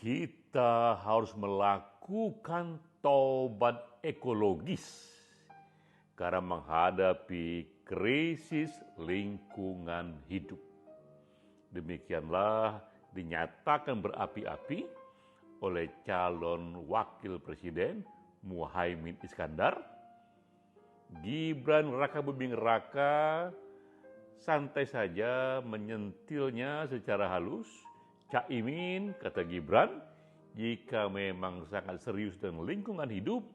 Kita harus melakukan taubat ekologis karena menghadapi krisis lingkungan hidup. Demikianlah dinyatakan berapi-api oleh calon wakil presiden Muhaimin Iskandar. Gibran Raka Buming Raka santai saja menyentilnya secara halus. Caimin, kata Gibran, jika memang sangat serius dengan lingkungan hidup,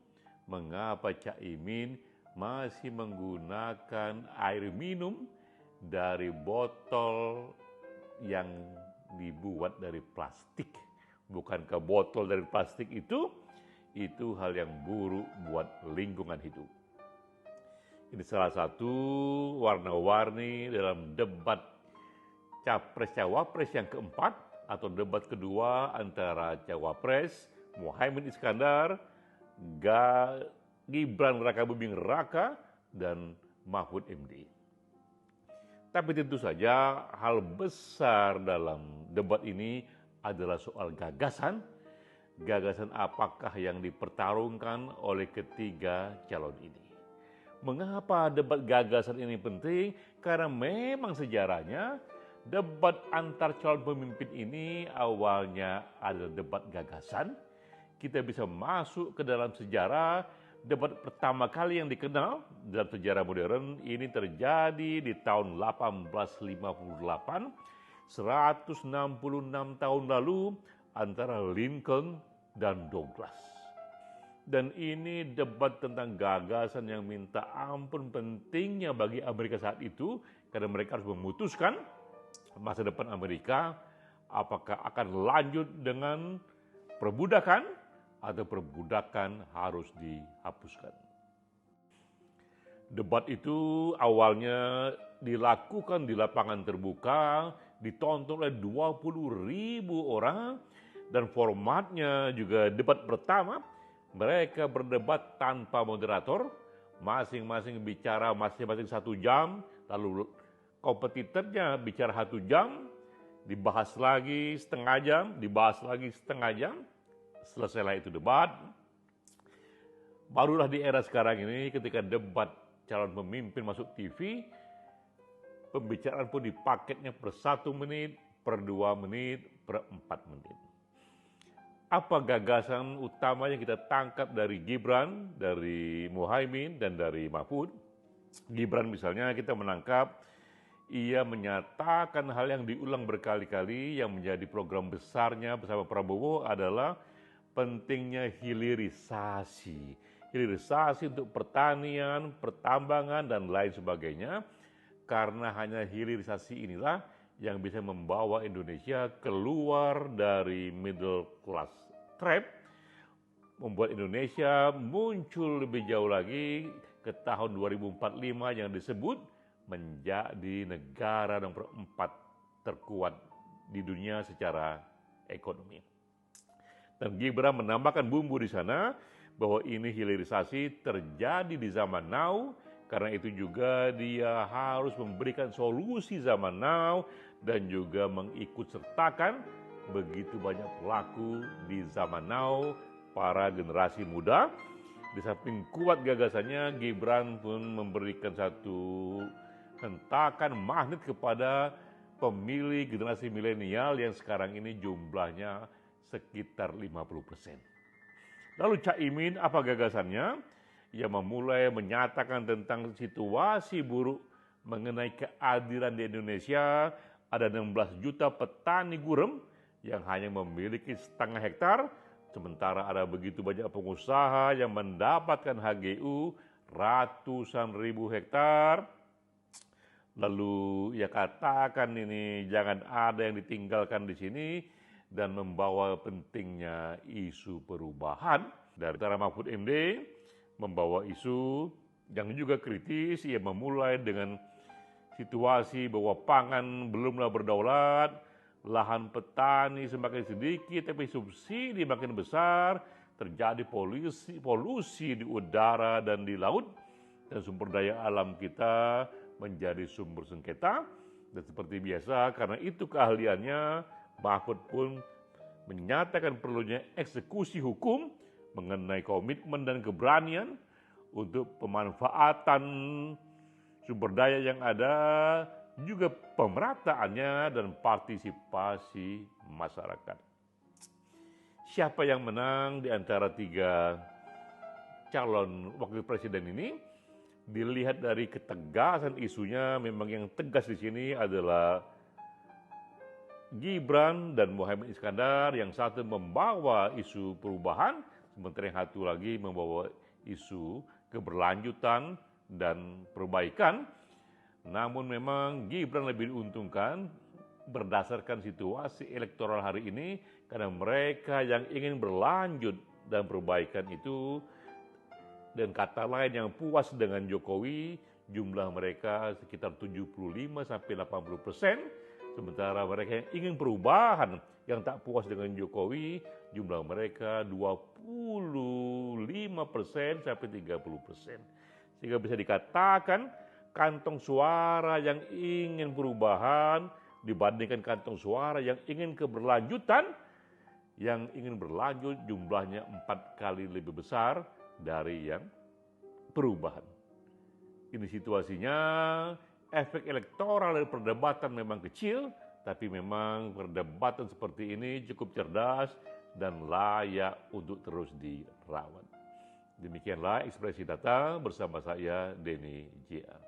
mengapa Caimin masih menggunakan air minum dari botol yang dibuat dari plastik? Bukankah botol dari plastik itu hal yang buruk buat lingkungan hidup? Ini salah satu warna-warni dalam debat Capres-Cawapres yang keempat atau debat kedua antara Cawapres Muhaimin Iskandar, Gibran Raka Buming Raka, dan Mahfud MD. Tapi tentu saja hal besar dalam debat ini adalah soal gagasan. Gagasan apakah yang dipertarungkan oleh ketiga calon ini? Mengapa debat gagasan ini penting? Karena memang sejarahnya debat antar calon pemimpin ini awalnya adalah debat gagasan. Kita bisa masuk ke dalam sejarah. Debat pertama kali yang dikenal dalam sejarah modern ini terjadi di tahun 1858, 166 tahun lalu, antara Lincoln dan Douglas. Dan ini debat tentang gagasan yang minta ampun pentingnya bagi Amerika saat itu, karena mereka harus memutuskan masa depan Amerika, apakah akan lanjut dengan perbudakan atau perbudakan harus dihapuskan. Debat itu awalnya dilakukan di lapangan terbuka, ditonton oleh 20.000 orang, dan formatnya juga debat pertama, mereka berdebat tanpa moderator, masing-masing bicara masing-masing 1 jam, lalu kompetitornya bicara 1 jam, dibahas lagi setengah jam, dibahas lagi setengah jam, selesailah itu debat. Barulah di era sekarang ini ketika debat calon pemimpin masuk TV, pembicaraan pun dipaketnya per 1 menit, per 2 menit, per 4 menit. Apa gagasan utama yang kita tangkap dari Gibran, dari Muhaimin, dan dari Mahfud? Gibran misalnya kita menangkap ia menyatakan hal yang diulang berkali-kali yang menjadi program besarnya bersama Prabowo adalah pentingnya hilirisasi. Hilirisasi untuk pertanian, pertambangan, dan lain sebagainya. Karena hanya hilirisasi inilah yang bisa membawa Indonesia keluar dari middle class trap, membuat Indonesia muncul lebih jauh lagi ke tahun 2045 yang disebut menjadi negara nomor 4 terkuat di dunia secara ekonomi. Dan Gibran menambahkan bumbu di sana bahwa ini hilirisasi terjadi di zaman now, karena itu juga dia harus memberikan solusi zaman now dan juga mengikut sertakan begitu banyak pelaku di zaman now, para generasi muda. Di samping kuat gagasannya, Gibran pun memberikan satu hentakan magnet kepada pemilih generasi milenial yang sekarang ini jumlahnya sekitar 50%. Lalu Caimin apa gagasannya? Ia memulai menyatakan tentang situasi buruk mengenai keadilan di Indonesia. Ada 16 juta petani gurem yang hanya memiliki setengah hektar, sementara ada begitu banyak pengusaha yang mendapatkan HGU ratusan ribu hektar. Lalu ia katakan ini jangan ada yang ditinggalkan di sini dan membawa pentingnya isu perubahan. Dari antara Mahfud MD membawa isu yang juga kritis, ia memulai dengan situasi bahwa pangan belumlah berdaulat, lahan petani semakin sedikit tapi subsidi makin besar, terjadi polusi di udara dan di laut, dan sumber daya alam kita menjadi sumber sengketa. Dan seperti biasa karena itu keahliannya, Mahfud pun menyatakan perlunya eksekusi hukum mengenai komitmen dan keberanian untuk pemanfaatan sumber daya yang ada, juga pemerataannya dan partisipasi masyarakat. Siapa yang menang di antara 3 calon wakil presiden ini? Dilihat dari ketegasan isunya, memang yang tegas di sini adalah Gibran dan Muhaimin Iskandar, yang satu membawa isu perubahan, sementara yang satu lagi membawa isu keberlanjutan dan perbaikan. Namun memang Gibran lebih diuntungkan berdasarkan situasi elektoral hari ini, karena mereka yang ingin berlanjut dan perbaikan itu, dan kata lain yang puas dengan Jokowi, jumlah mereka sekitar 75-80%, sementara mereka yang ingin perubahan, yang tak puas dengan Jokowi, jumlah mereka 25-30%. Sehingga bisa dikatakan kantong suara yang ingin perubahan dibandingkan kantong suara yang ingin keberlanjutan, yang ingin berlanjut jumlahnya 4 kali lebih besar dari yang perubahan. Ini situasinya, efek elektoral dari perdebatan memang kecil, tapi memang perdebatan seperti ini cukup cerdas dan layak untuk terus dirawat. Demikianlah Ekspresi Data bersama saya, Denny JR.